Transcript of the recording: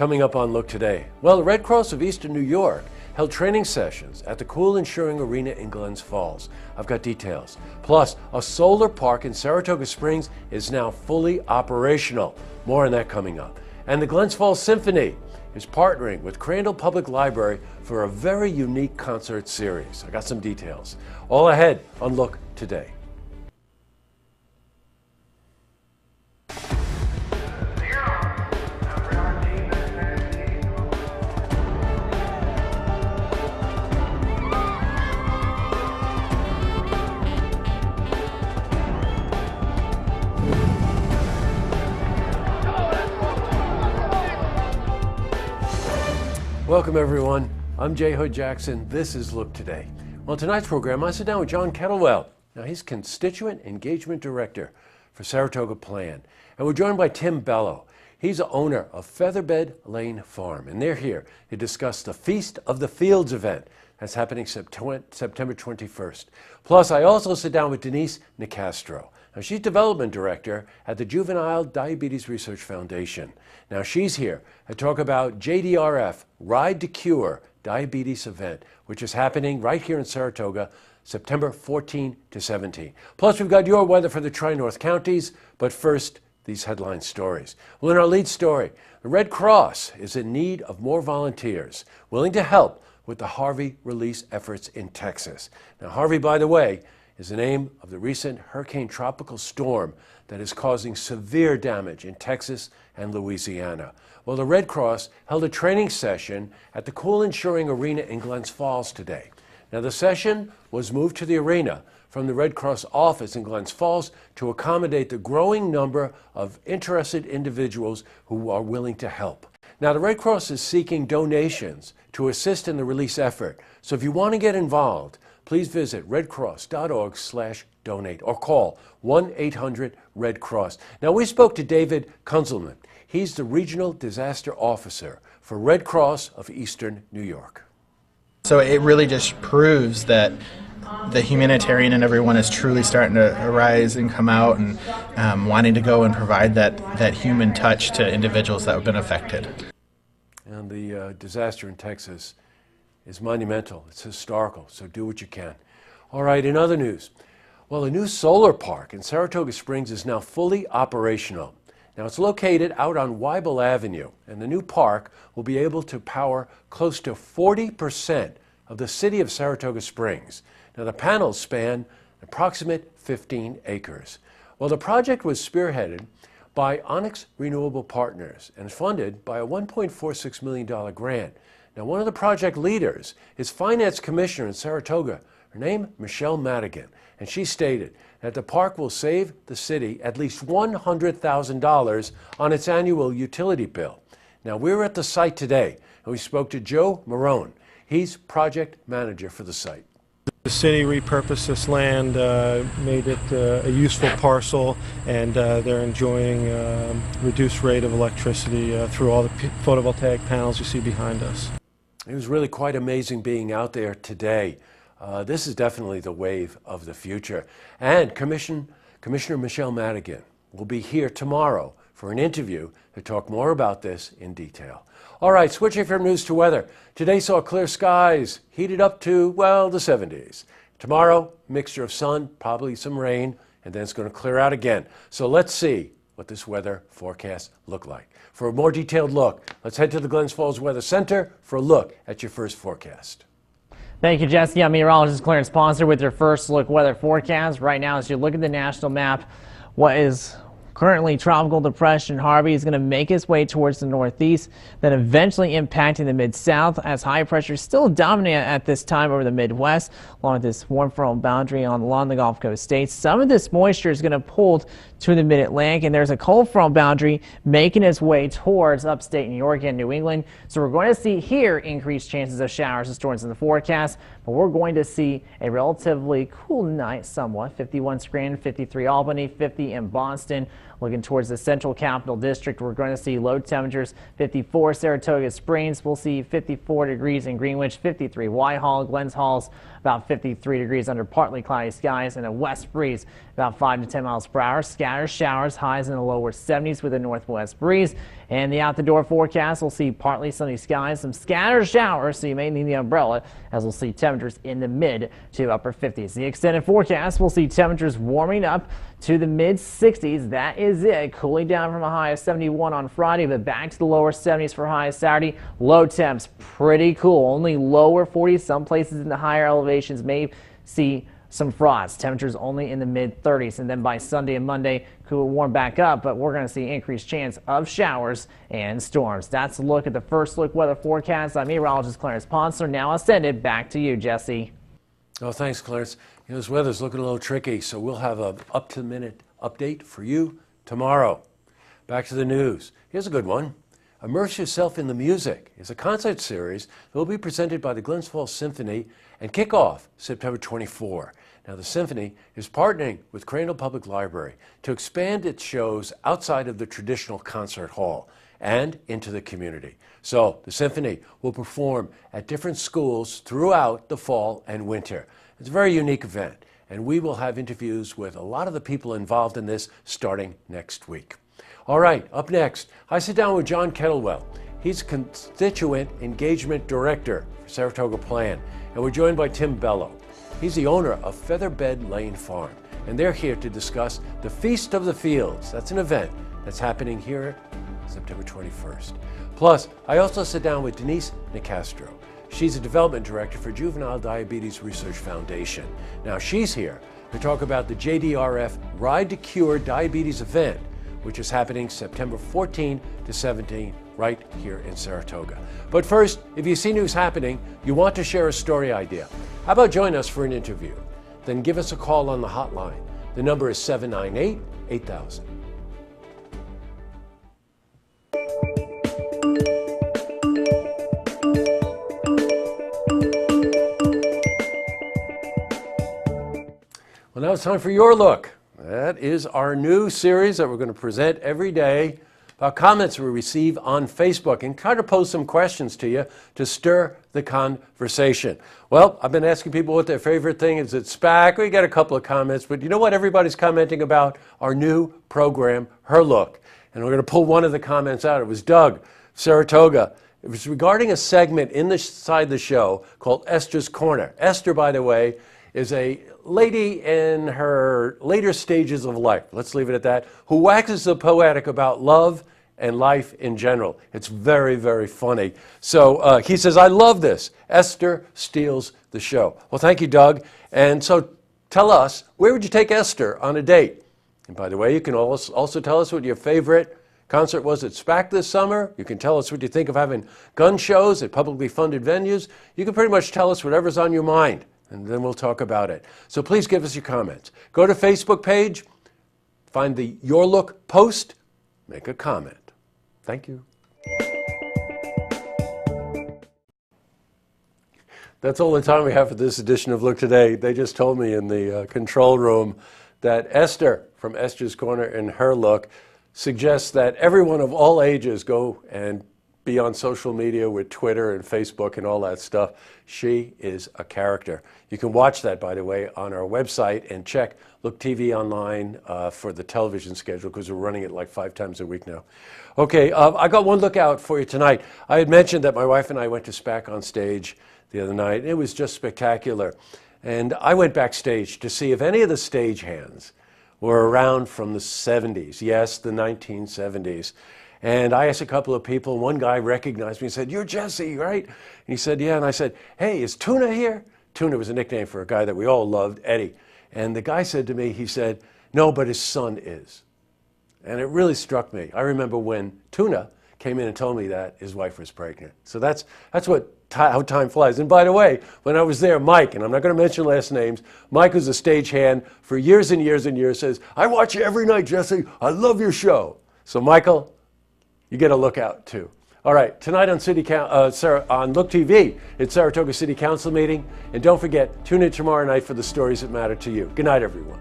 Coming up on Look Today, well, the Red Cross of Eastern New York held training sessions at the Cool Insuring Arena in Glens Falls. I've got details. Plus, a solar park in Saratoga Springs is now fully operational. More on that coming up. And the Glens Falls Symphony is partnering with Crandall Public Library for a very unique concert series. I got some details. All ahead on Look Today. Welcome everyone. I'm J. Hood Jackson. This is Look Today. Well, tonight's program, I sit down with John Kettlewell. Now, he's Constituent Engagement Director for Saratoga Plan. And we're joined by Tim Bello. He's the owner of Featherbed Lane Farm. And they're here to discuss the Feast of the Fields event that's happening September 21st. Plus, I also sit down with Denise Nicastro. Now, she's Development Director at the Juvenile Diabetes Research Foundation. Now, she's here to talk about JDRF, Ride to Cure Diabetes event, which is happening right here in Saratoga, September 14 to 17. Plus, we've got your weather for the Tri-North counties, but first, these headline stories. Well, in our lead story, the Red Cross is in need of more volunteers willing to help with the Harvey release efforts in Texas. Now, Harvey, by the way, is the name of the recent hurricane tropical storm that is causing severe damage in Texas and Louisiana. Well, the Red Cross held a training session at the Cool Insuring Arena in Glens Falls today. Now, the session was moved to the arena from the Red Cross office in Glens Falls to accommodate the growing number of interested individuals who are willing to help. Now, the Red Cross is seeking donations to assist in the release effort. So if you want to get involved, please visit redcross.org/donate or call 1-800-RED-CROSS. Now, we spoke to David Kunzelman. He's the Regional Disaster Officer for Red Cross of Eastern New York. So it really just proves that the humanitarian and everyone is truly starting to arise and come out and wanting to go and provide that human touch to individuals that have been affected. And the disaster in Texas is monumental. It's historical, so do what you can. All right, in other news, well, a new solar park in Saratoga Springs is now fully operational. Now, it's located out on Weibel Avenue, and the new park will be able to power close to 40% of the city of Saratoga Springs. Now, the panels span an approximate 15 acres. Well, the project was spearheaded by Onyx Renewable Partners and funded by a $1.46 million grant. Now, one of the project leaders is Finance Commissioner in Saratoga. Her name, Michelle Madigan, and she stated that the park will save the city at least $100,000 on its annual utility bill. Now, we were at the site today, and we spoke to Joe Marone. He's project manager for the site. The city repurposed this land, made it a useful parcel, and they're enjoying reduced rate of electricity through all the photovoltaic panels you see behind us. It was really quite amazing being out there today. This is definitely the wave of the future. And Commissioner Michelle Madigan will be here tomorrow for an interview to talk more about this in detail. All right, switching from news to weather. Today saw clear skies, heated up to, well, the 70s. Tomorrow, mixture of sun, probably some rain, and then it's going to clear out again. So let's see what this weather forecast look like. For a more detailed look, let's head to the Glens Falls Weather Center for a look at your first forecast. Thank you, Jesse. I'm meteorologist Clarence Ponser with your first look weather forecast. Right now, as you look at the national map, what is currently tropical depression Harvey is going to make its way towards the northeast, then eventually impacting the mid-south as high pressure is still dominant at this time over the Midwest, along with this warm front boundary along the Gulf Coast states. Some of this moisture is going to pull to the mid-Atlantic, and there's a cold front boundary making its way towards upstate New York and New England. So we're going to see here increased chances of showers and storms in the forecast, but we're going to see a relatively cool night somewhat. 51 Scranton, 53 Albany, 50 in Boston. Looking towards the central capital district, we're going to see low temperatures 54 Saratoga Springs. We'll see 54 degrees in Greenwich, 53 Whitehall, Glens Falls, about 53 degrees under partly cloudy skies, and a west breeze about 5 to 10 miles per hour. Scattered showers, highs in the lower 70s with a northwest breeze. And the out the door forecast, we'll see partly sunny skies, some scattered showers, so you may need the umbrella, as we'll see temperatures in the mid to upper 50s. The extended forecast, we'll see temperatures warming up to the mid 60s. That is it. Cooling down from a high of 71 on Friday, but back to the lower 70s for high Saturday. Low temps, pretty cool. Only lower 40s. Some places in the higher elevations may see some frost. Temperatures only in the mid 30s, and then by Sunday and Monday, cool warm back up, but we're going to see increased chance of showers and storms. That's a look at the first look weather forecast. I'm meteorologist Clarence Ponsler. Now I'll send it back to you, Jesse. Oh, thanks, Clarence. You know, this weather's looking a little tricky, so we'll have an up-to-the-minute update for you tomorrow. Back to the news. Here's a good one. Immerse Yourself in the Music is a concert series that will be presented by the Glens Falls Symphony and kick off September 24. Now, the Symphony is partnering with Crandall Public Library to expand its shows outside of the traditional concert hall and into the community. So, the Symphony will perform at different schools throughout the fall and winter. It's a very unique event, and we will have interviews with a lot of the people involved in this starting next week. All right, up next, I sit down with John Kettlewell. He's Constituent Engagement Director for Saratoga Plan, and we're joined by Tim Bello. He's the owner of Featherbed Lane Farm, and they're here to discuss the Feast of the Fields. That's an event that's happening here September 21st. Plus, I also sit down with Denise Nicastro. She's a development director for Juvenile Diabetes Research Foundation. Now, she's here to talk about the JDRF Ride to Cure Diabetes event, which is happening September 14 to 17 right here in Saratoga. But first, if you see news happening, you want to share a story idea, how about join us for an interview? Then give us a call on the hotline. The number is 798-8000. Well, now it's time for Your Look. That is our new series that we're going to present every day about comments we receive on Facebook and try to pose some questions to you to stir the conversation. Well, I've been asking people what their favorite thing is at SPAC. We got a couple of comments, but you know what everybody's commenting about? Our new program, Her Look. And we're going to pull one of the comments out. It was Doug, Saratoga. It was regarding a segment inside the show called Esther's Corner. Esther, by the way, is a lady in her later stages of life, let's leave it at that, who waxes the poetic about love and life in general. It's very, very funny. So he says, I love this. Esther steals the show. Well, thank you, Doug. And so tell us, where would you take Esther on a date? And by the way, you can also tell us what your favorite concert was at SPAC this summer. You can tell us what you think of having gun shows at publicly funded venues. You can pretty much tell us whatever's on your mind, and then we'll talk about it. So please give us your comments. Go to Facebook page, find the Your Look post, make a comment. Thank you. That's all the time we have for this edition of Look Today. They just told me in the control room that Esther from Esther's Corner and Her Look suggests that everyone of all ages go and be on social media with Twitter and Facebook and all that stuff. She is a character. You can watch that, by the way, on our website and check Look TV online for the television schedule, because we're running it like 5 times a week now. Okay, I got one look out for you tonight. I had mentioned that my wife and I went to SPAC on stage the other night. It was just spectacular. And I went backstage to see if any of the stagehands were around from the 70s. Yes, the 1970s. And I asked a couple of people. One guy recognized me and said, "You're Jesse, right?" And he said, "Yeah." And I said, "Hey, is Tuna here?" Tuna was a nickname for a guy that we all loved, Eddie. And the guy said to me, he said, "No, but his son is." And it really struck me. I remember when Tuna came in and told me that his wife was pregnant. So that's how time flies. And by the way, when I was there, Mike, and I'm not going to mention last names, Mike was a stagehand for years and years and years, says, "I watch you every night, Jesse. I love your show." So Michael, you get a look out too. All right, tonight on on Look TV, it's Saratoga City Council meeting. And don't forget, tune in tomorrow night for the stories that matter to you. Good night, everyone.